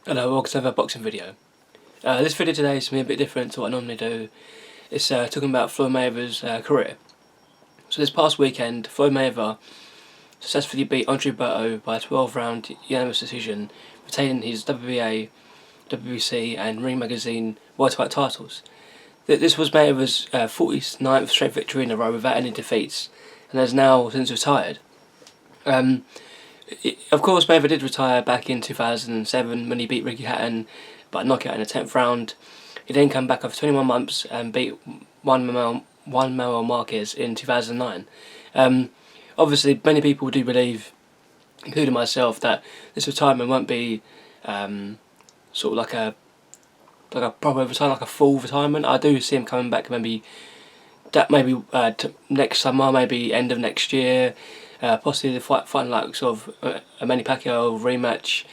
Hello, welcome to another boxing video. This video today is going to be a bit different to what I normally do. It's talking about Floyd Mayweather's career. So this past weekend, Floyd Mayweather successfully beat Andre Berto by a 12-round unanimous decision, retaining his WBA, WBC and Ring Magazine welterweight titles. This was Mayweather's 49th straight victory in a row without any defeats, and has now since retired. Of course, Mayweather did retire back in 2007 when he beat Ricky Hatton by knockout in the 10th round. He then came back after 21 months and beat Juan Manuel Marquez in 2009. Obviously, many people do believe, including myself, that this retirement won't be sort of like a proper retirement, like a full retirement. I do see him coming back maybe next summer, maybe end of next year. Possibly the fighting like sort of a Manny Pacquiao rematch,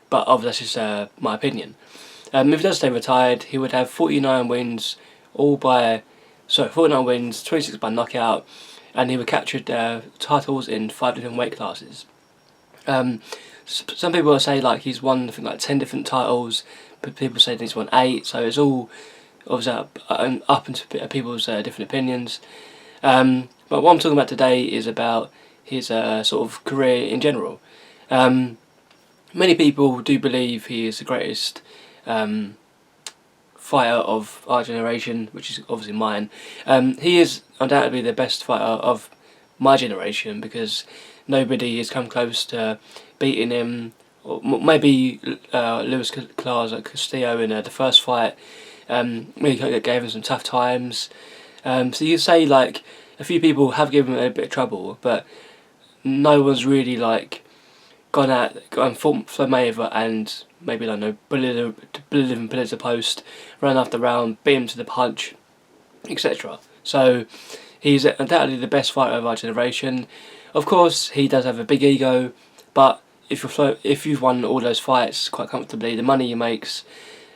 but obviously that's just my opinion. If he does stay retired, he would have 49 wins, 49 wins, 26 by knockout, and he would capture titles in 5 different weight classes. Some people will say like he's won, I think, like 10 different titles, but people say that he's won 8. So it's all obviously up into people's different opinions. But what I'm talking about today is about his sort of career in general. Many people do believe he is the greatest fighter of our generation, which is obviously mine. He is undoubtedly the best fighter of my generation because nobody has come close to beating him. Or maybe Luis Castillo in the first fight really gave him some tough times. So you say like a few people have given him a bit of trouble, but no one's really like gone and fought Floyd Mayweather and maybe like bullied him, put to the post, round after round, beat him to the punch, etc. So he's undoubtedly the best fighter of our generation. Of course, he does have a big ego, but if you've won all those fights quite comfortably, the money he makes,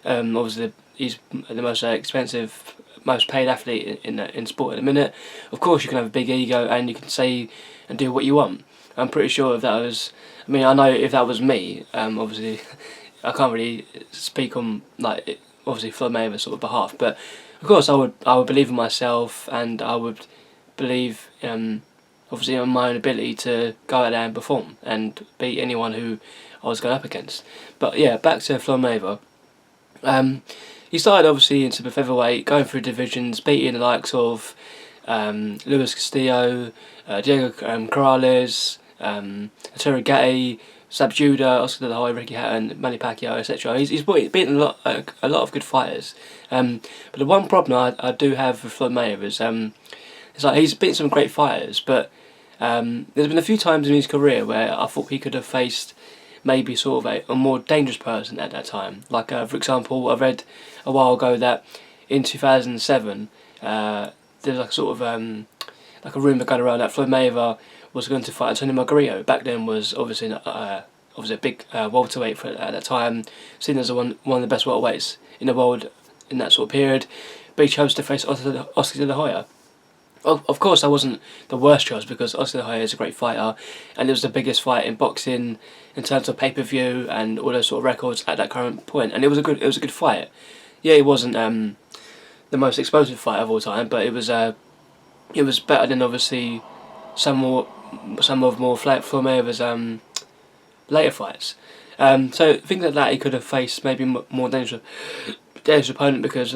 obviously he's the most expensive, most paid athlete in sport at the minute. Of course you can have a big ego and you can say and do what you want. I'm pretty sure if that was, I know if that was me, obviously I can't really speak on like obviously Floyd Mayweather's sort of behalf, but of course I would believe in myself and I would believe obviously in my own ability to go out there and perform and beat anyone who I was going up against. But yeah, back to Floyd Mayweather. He started obviously in super featherweight, going through divisions, beating the likes of Luis Castillo, Diego Corrales, Arturo Gatti, Zab Judah, Oscar De La Hoya, Ricky Hatton, Manny Pacquiao, etc. He's beaten a lot of good fighters. But the one problem I do have with Floyd Mayweather is it's like he's beaten some great fighters, but there's been a few times in his career where I thought he could have faced maybe sort of a more dangerous person at that time. Like for example, I read a while ago that in 2007 there's like sort of like a rumour going around that Floyd Mayweather was going to fight Antonio Margarito. Back then was obviously a big welterweight at that time, seen as one of the best welterweights in the world in that sort of period. But he chose to face Oscar De La Hoya. Of course, that wasn't the worst choice because Oscar De La Hoya is a great fighter, and it was the biggest fight in boxing in terms of pay-per-view and all those sort of records at that current point. And it was a good fight. Yeah, it wasn't the most explosive fight of all time, but it was better than obviously some of Floyd Mayweather's later fights. So things like that he could have faced maybe more dangerous opponent because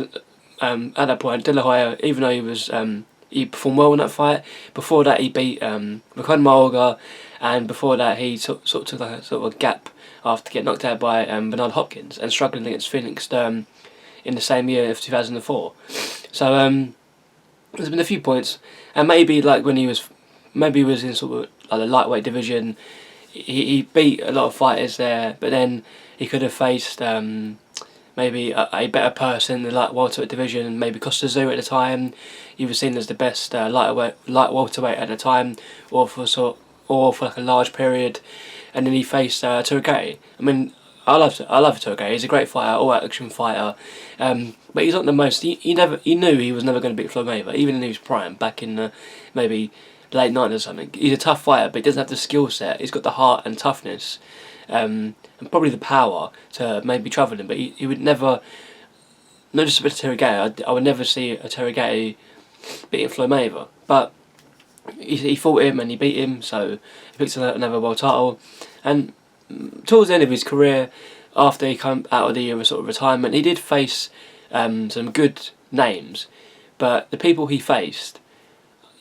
at that point De La Hoya, even though he performed well in that fight. Before that, he beat Ricardo Mayorga, and before that, he took like a gap after getting knocked out by Bernard Hopkins and struggling against Felix Sturm in the same year of 2004. So there's been a few points, and maybe like when he was in sort of like the lightweight division, he beat a lot of fighters there, but then he could have faced maybe a better person in the light welterweight division, maybe Costa Zoo at the time. He was seen as the best light welterweight at the time, or for like a large period. And then he faced Arturo Gatti. I love Arturo Gatti. He's a great fighter, all action fighter. But he's not the most. He knew he was never going to beat Floyd Mayweather, even in his prime back in maybe late 90s or something. He's a tough fighter, but he doesn't have the skill set. He's got the heart and toughness, and probably the power to maybe travel him. But he would never. Not just about Terry I would never see a Terry beating Floyd Mayweather. But he fought him and he beat him, so he picked another world title. And towards the end of his career, after he came out of the sort of retirement, he did face some good names, but the people he faced,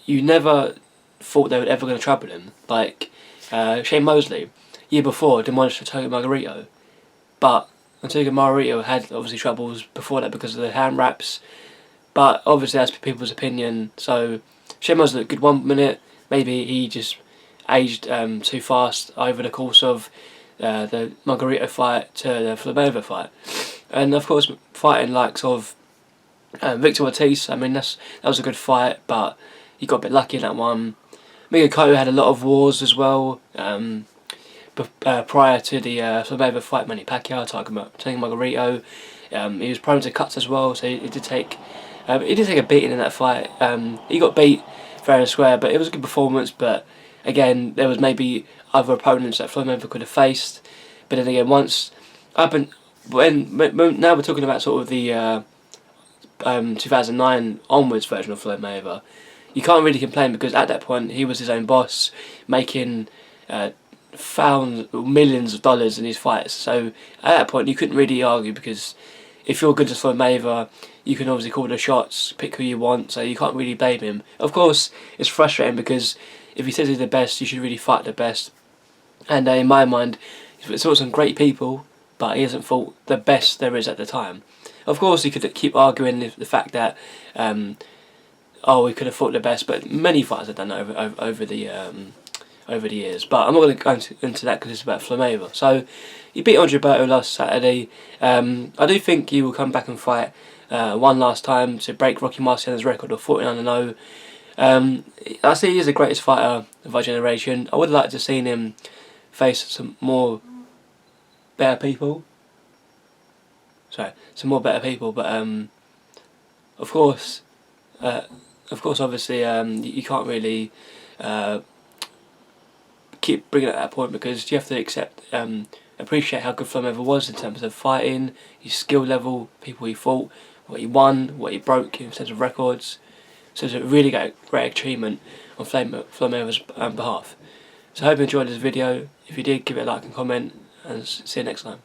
you never thought they were ever going to trouble him. Like Shane Mosley, year before, demolished Antonio Margarito, but Antonio Margarito had obviously troubles before that because of the hand wraps, but obviously that's people's opinion. So Shane Mosley looked good 1 minute, maybe he just aged too fast over the course of the Margarito fight to the Floyd Mayweather fight. And of course fighting likes of Victor Ortiz, I mean that was a good fight, but he got a bit lucky in that one. Miguel Cotto had a lot of wars as well prior to the Floyd Mayweather fight. Manny Pacquiao, talking about Margarito, he was prone to cuts as well, so he did take a beating in that fight. He got beat fair and square, but it was a good performance. But again, there was maybe other opponents that Floyd Mayweather could have faced. But then again, now we're talking about sort of the 2009 onwards version of Floyd Mayweather, you can't really complain because at that point he was his own boss, making millions of dollars in his fights. So at that point you couldn't really argue, because if you're good as Floyd Mayweather, you can obviously call the shots, pick who you want, so you can't really blame him. Of course, it's frustrating because if he says he's the best, you should really fight the best. And in my mind, he's fought some great people, but he hasn't fought the best there is at the time. Of course, he could keep arguing the fact that, we could have fought the best, but many fighters have done that over the years. But I'm not going to go into that because it's about Floyd Mayweather. So, he beat Andre Berto last Saturday. I do think he will come back and fight one last time to break Rocky Marciano's record of 49-0. I see he is the greatest fighter of our generation. I would like to have seen him face some more better people. But of course, obviously, you can't really keep bringing it at that point, because you have to appreciate how good Floyd Mayweather was in terms of fighting, his skill level, people he fought, what he won, what he broke in terms of records. So it's a really great achievement on Floyd Mayweather's behalf. So I hope you enjoyed this video. If you did, give it a like and comment, and see you next time.